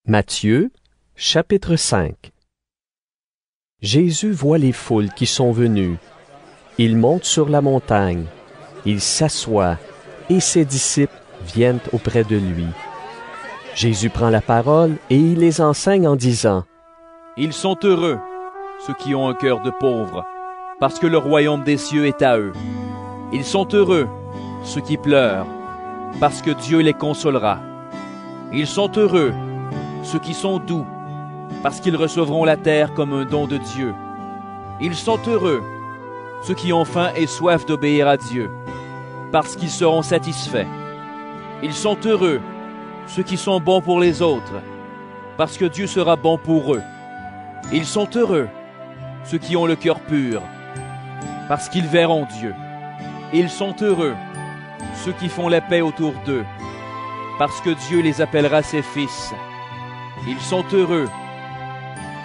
Matthieu, chapitre 5. Jésus voit les foules qui sont venues. Il monte sur la montagne, il s'assoit, et ses disciples viennent auprès de lui. Jésus prend la parole et il les enseigne en disant: Ils sont heureux, ceux qui ont un cœur de pauvre, parce que le royaume des cieux est à eux. Ils sont heureux, ceux qui pleurent, parce que Dieu les consolera. Ils sont heureux, ceux qui sont doux, parce qu'ils recevront la terre comme un don de Dieu. Ils sont heureux, ceux qui ont faim et soif d'obéir à Dieu, parce qu'ils seront satisfaits. Ils sont heureux, ceux qui sont bons pour les autres, parce que Dieu sera bon pour eux. Ils sont heureux, ceux qui ont le cœur pur, parce qu'ils verront Dieu. Ils sont heureux, ceux qui font la paix autour d'eux, parce que Dieu les appellera ses fils. Ils sont heureux,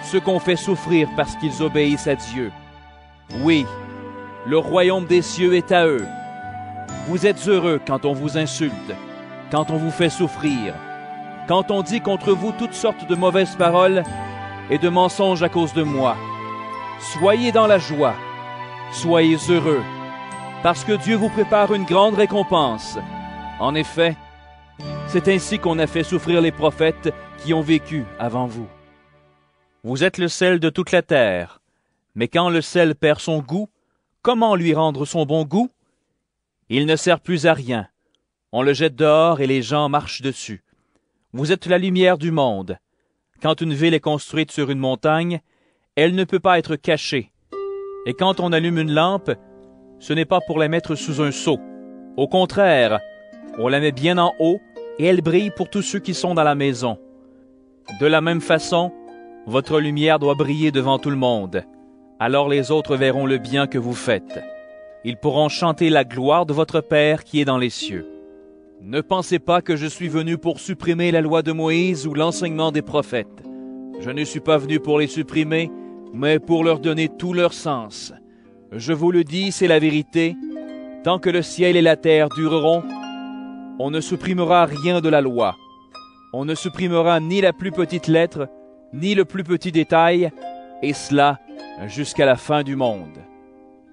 ceux qu'on fait souffrir parce qu'ils obéissent à Dieu. Oui, le royaume des cieux est à eux. Vous êtes heureux quand on vous insulte, quand on vous fait souffrir, quand on dit contre vous toutes sortes de mauvaises paroles et de mensonges à cause de moi. Soyez dans la joie, soyez heureux, parce que Dieu vous prépare une grande récompense. En effet, c'est ainsi qu'on a fait souffrir les prophètes qui ont vécu avant vous. Vous êtes le sel de toute la terre, mais quand le sel perd son goût, comment lui rendre son bon goût? Il ne sert plus à rien. On le jette dehors et les gens marchent dessus. Vous êtes la lumière du monde. Quand une ville est construite sur une montagne, elle ne peut pas être cachée. Et quand on allume une lampe, ce n'est pas pour la mettre sous un seau. Au contraire, on la met bien en haut et elle brille pour tous ceux qui sont dans la maison. De la même façon, votre lumière doit briller devant tout le monde. Alors les autres verront le bien que vous faites. Ils pourront chanter la gloire de votre Père qui est dans les cieux. Ne pensez pas que je suis venu pour supprimer la loi de Moïse ou l'enseignement des prophètes. Je ne suis pas venu pour les supprimer, mais pour leur donner tout leur sens. Je vous le dis, c'est la vérité. Tant que le ciel et la terre dureront, on ne supprimera rien de la loi. On ne supprimera ni la plus petite lettre, ni le plus petit détail, et cela jusqu'à la fin du monde.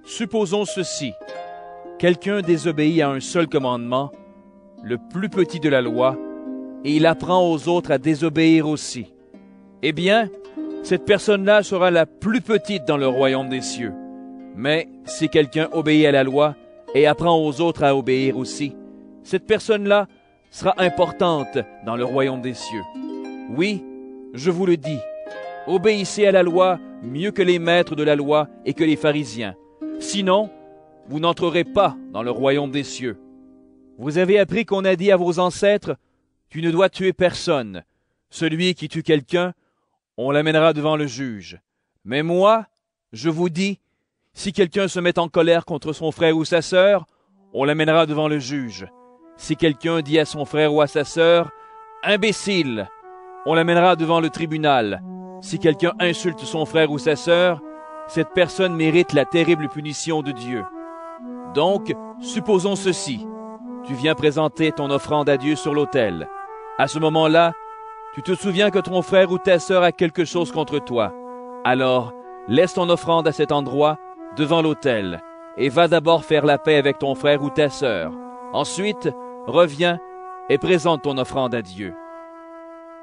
Supposons ceci. Quelqu'un désobéit à un seul commandement, le plus petit de la loi, et il apprend aux autres à désobéir aussi. Eh bien, cette personne-là sera la plus petite dans le royaume des cieux. Mais si quelqu'un obéit à la loi et apprend aux autres à obéir aussi, cette personne-là sera importante dans le royaume des cieux. Oui, je vous le dis, obéissez à la loi mieux que les maîtres de la loi et que les pharisiens. Sinon, vous n'entrerez pas dans le royaume des cieux. Vous avez appris qu'on a dit à vos ancêtres, « Tu ne dois tuer personne. Celui qui tue quelqu'un, on l'amènera devant le juge. » Mais moi, je vous dis, si quelqu'un se met en colère contre son frère ou sa sœur, on l'amènera devant le juge. Si quelqu'un dit à son frère ou à sa sœur, « Imbécile !» on l'amènera devant le tribunal. Si quelqu'un insulte son frère ou sa sœur, cette personne mérite la terrible punition de Dieu. Donc, supposons ceci. Tu viens présenter ton offrande à Dieu sur l'autel. À ce moment-là, tu te souviens que ton frère ou ta sœur a quelque chose contre toi. Alors, laisse ton offrande à cet endroit, devant l'autel, et va d'abord faire la paix avec ton frère ou ta sœur. Ensuite, reviens et présente ton offrande à Dieu.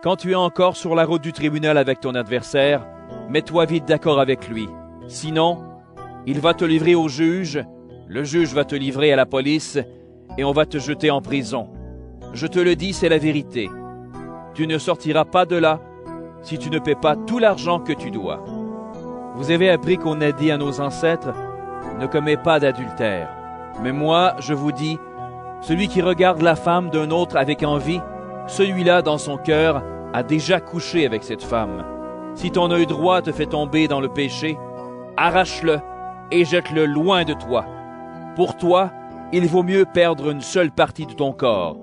Quand tu es encore sur la route du tribunal avec ton adversaire, mets-toi vite d'accord avec lui. Sinon, il va te livrer au juge, le juge va te livrer à la police, et on va te jeter en prison. Je te le dis, c'est la vérité. Tu ne sortiras pas de là si tu ne paies pas tout l'argent que tu dois. Vous avez appris qu'on a dit à nos ancêtres, « Ne commets pas d'adultère. » Mais moi, je vous dis, celui qui regarde la femme d'un autre avec envie, celui-là, dans son cœur, a déjà couché avec cette femme. Si ton œil droit te fait tomber dans le péché, arrache-le et jette-le loin de toi. Pour toi, il vaut mieux perdre une seule partie de ton corps.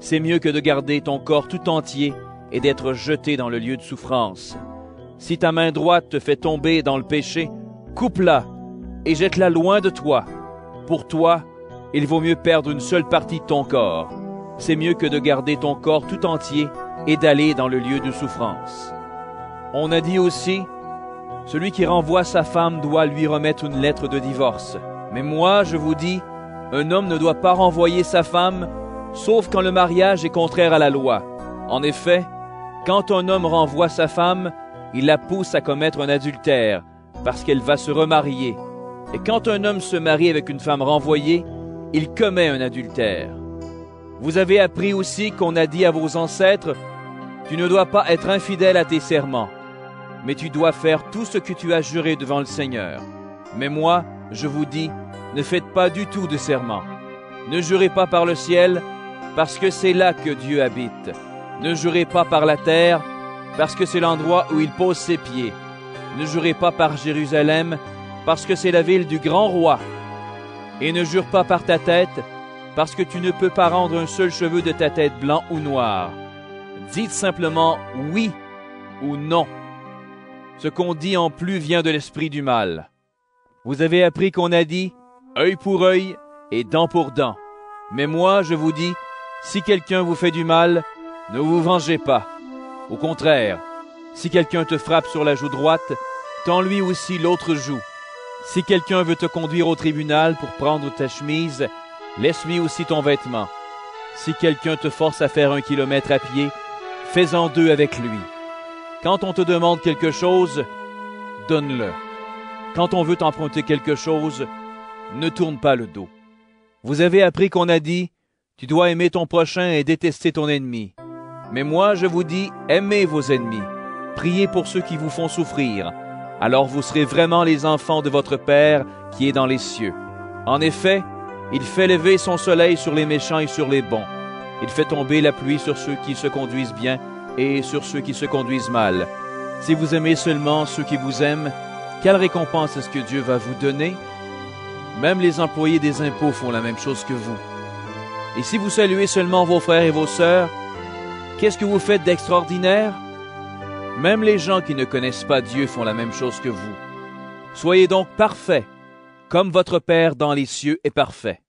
C'est mieux que de garder ton corps tout entier et d'être jeté dans le lieu de souffrance. Si ta main droite te fait tomber dans le péché, coupe-la et jette-la loin de toi. Pour toi, il vaut mieux perdre une seule partie de ton corps. C'est mieux que de garder ton corps tout entier et d'aller dans le lieu de souffrance. On a dit aussi, celui qui renvoie sa femme doit lui remettre une lettre de divorce. Mais moi, je vous dis, un homme ne doit pas renvoyer sa femme, sauf quand le mariage est contraire à la loi. En effet, quand un homme renvoie sa femme, il la pousse à commettre un adultère, parce qu'elle va se remarier. Et quand un homme se marie avec une femme renvoyée, il commet un adultère. Vous avez appris aussi qu'on a dit à vos ancêtres, « Tu ne dois pas être infidèle à tes serments, mais tu dois faire tout ce que tu as juré devant le Seigneur. » Mais moi, je vous dis, ne faites pas du tout de serment. Ne jurez pas par le ciel, parce que c'est là que Dieu habite. Ne jurez pas par la terre, parce que c'est l'endroit où il pose ses pieds. Ne jurez pas par Jérusalem, parce que c'est la ville du grand roi. Et ne jure pas par ta tête, parce que tu ne peux pas rendre un seul cheveu de ta tête blanc ou noir. Dites simplement oui ou non. Ce qu'on dit en plus vient de l'esprit du mal. Vous avez appris qu'on a dit œil pour œil et dent pour dent. Mais moi, je vous dis, si quelqu'un vous fait du mal, ne vous vengez pas. Au contraire, si quelqu'un te frappe sur la joue droite, tends-lui aussi l'autre joue. Si quelqu'un veut te conduire au tribunal pour prendre ta chemise, laisse-lui aussi ton vêtement. Si quelqu'un te force à faire 1 kilomètre à pied, fais-en 2 avec lui. Quand on te demande quelque chose, donne-le. Quand on veut t'emprunter quelque chose, ne tourne pas le dos. Vous avez appris qu'on a dit, tu dois aimer ton prochain et détester ton ennemi. Mais moi, je vous dis, aimez vos ennemis. Priez pour ceux qui vous font souffrir. Alors vous serez vraiment les enfants de votre Père qui est dans les cieux. En effet, il fait lever son soleil sur les méchants et sur les bons. Il fait tomber la pluie sur ceux qui se conduisent bien et sur ceux qui se conduisent mal. Si vous aimez seulement ceux qui vous aiment, quelle récompense est-ce que Dieu va vous donner? Même les employés des impôts font la même chose que vous. Et si vous saluez seulement vos frères et vos sœurs, qu'est-ce que vous faites d'extraordinaire? Même les gens qui ne connaissent pas Dieu font la même chose que vous. Soyez donc parfaits, comme votre Père dans les cieux est parfait.